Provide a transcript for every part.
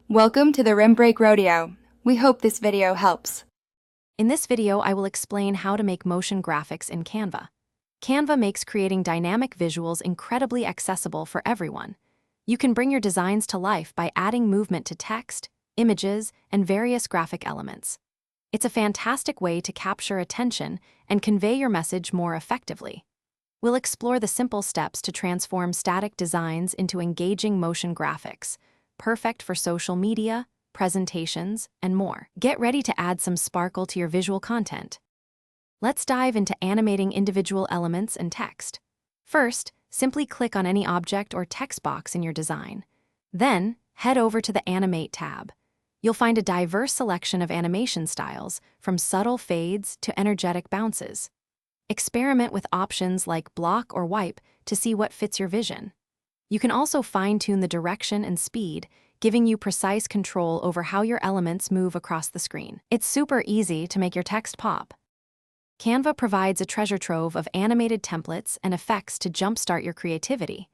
Welcome to the Rim Break Rodeo. We hope this video helps. In this video, I will explain how to make motion graphics in Canva. Canva makes creating dynamic visuals incredibly accessible for everyone. You can bring your designs to life by adding movement to text, images, and various graphic elements. It's a fantastic way to capture attention and convey your message more effectively. We'll explore the simple steps to transform static designs into engaging motion graphics, perfect for social media, presentations, and more. Get ready to add some sparkle to your visual content. Let's dive into animating individual elements and text. First, simply click on any object or text box in your design. Then, head over to the Animate tab. You'll find a diverse selection of animation styles, from subtle fades to energetic bounces. Experiment with options like block or wipe to see what fits your vision. You can also fine-tune the direction and speed, giving you precise control over how your elements move across the screen. It's super easy to make your text pop. Canva provides a treasure trove of animated templates and effects to jumpstart your creativity.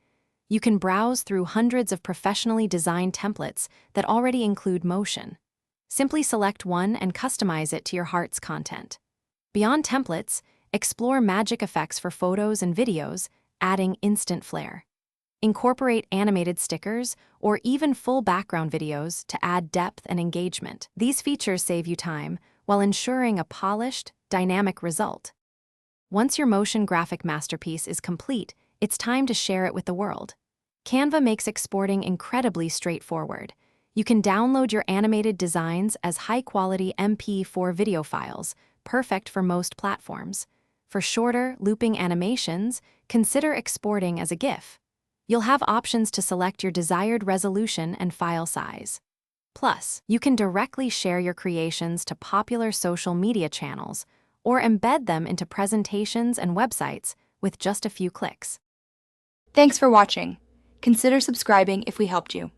You can browse through hundreds of professionally designed templates that already include motion. Simply select one and customize it to your heart's content. Beyond templates, explore magic effects for photos and videos, adding instant flair. Incorporate animated stickers or even full background videos to add depth and engagement. These features save you time while ensuring a polished, dynamic result. Once your motion graphic masterpiece is complete, it's time to share it with the world. Canva makes exporting incredibly straightforward. You can download your animated designs as high-quality MP4 video files, perfect for most platforms. For shorter, looping animations, consider exporting as a GIF. You'll have options to select your desired resolution and file size. Plus, you can directly share your creations to popular social media channels or embed them into presentations and websites with just a few clicks. Thanks for watching. Consider subscribing if we helped you.